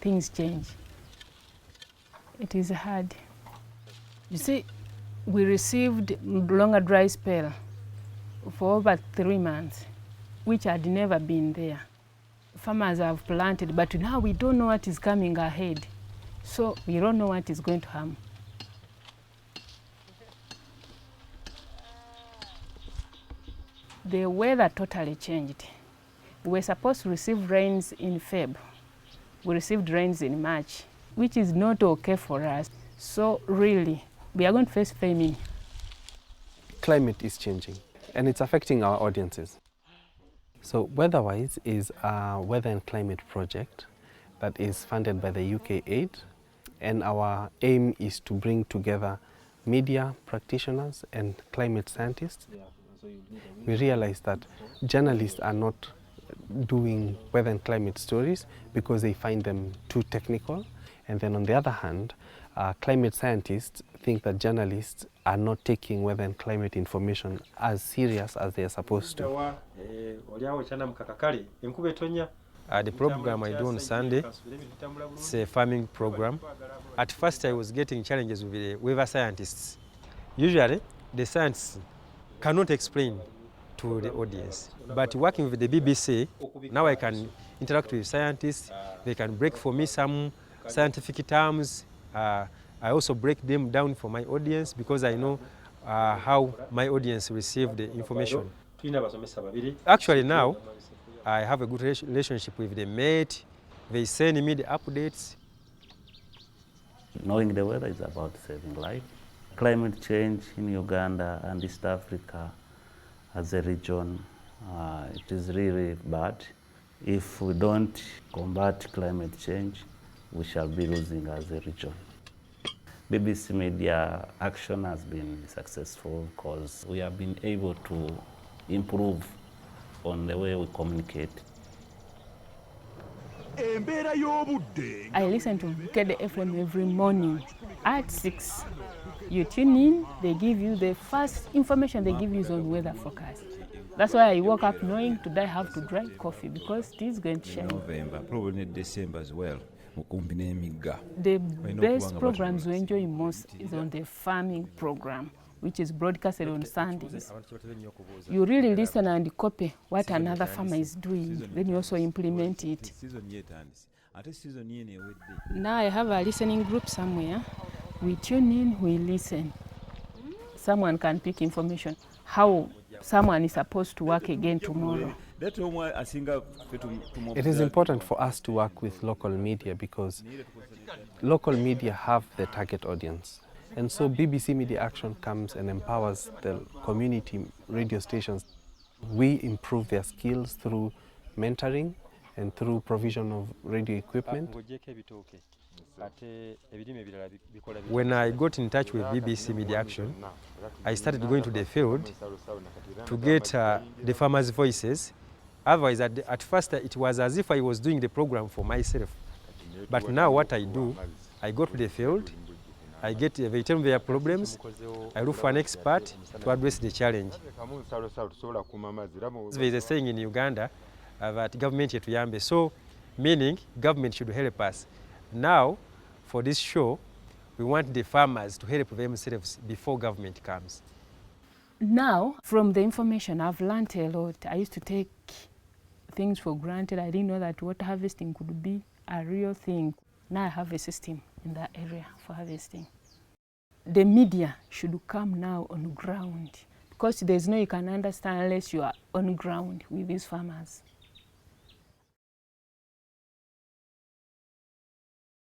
things change. It is hard. You see, we received longer dry spell for over 3 months, which had never been there. Farmers have planted, but now we don't know what is coming ahead. So we don't know what is going to happen. The weather totally changed. We were supposed to receive rains in Feb. We received rains in March, which is not okay for us. So really, we are going to face famine. Climate is changing, and it's affecting our audiences. So Weatherwise is a weather and climate project that is funded by the UK Aid, and our aim is to bring together media practitioners and climate scientists. We realize that journalists are not doing weather and climate stories because they find them too technical, and then on the other hand, climate scientists think that journalists are not taking weather and climate information as serious as they are supposed to. The program I do on Sunday, it's a farming program. At first I was getting challenges with the weather scientists. Usually the scientists cannot explain to the audience. But working with the BBC, now I can interact with scientists. They can break for me some scientific terms. I also break them down for my audience because I know how my audience receive the information. Actually now, I have a good relationship with the mate. They send me the updates. Knowing the weather is about saving life. Climate change in Uganda and East Africa as a region, it is really bad. If we don't combat climate change, we shall be losing as a region. BBC media action has been successful because we have been able to improve on the way we communicate. I listen to Bukedde FM every morning at 6. You tune in, they give you the first information they give you is on weather forecast. That's why I woke up knowing today I have to drink coffee because it is going to shine. November, probably December as well. The best programs we enjoy most is on the farming program, which is broadcasted on Sundays. You really listen and copy what another farmer is doing, then you also implement it. Now I have a listening group somewhere. We tune in, we listen. Someone can pick information, how someone is supposed to work again tomorrow. It is important for us to work with local media because local media have the target audience. And so BBC Media Action comes and empowers the community radio stations. We improve their skills through mentoring and through provision of radio equipment. When I got in touch with BBC Media Action, I started going to the field to get the farmers' voices. Otherwise, at first it was as if I was doing the program for myself. But now what I do, I go to the field, they tell me their problems, I look for an expert to address the challenge. There is a saying in Uganda that government yetuyambe, so meaning government should help us. Now, for this show, we want the farmers to help themselves before government comes. Now, from the information, I've learned a lot. I used to take things for granted. I didn't know that water harvesting could be a real thing. Now I have a system in that area for harvesting. The media should come now on ground because there's no you can understand unless you are on ground with these farmers.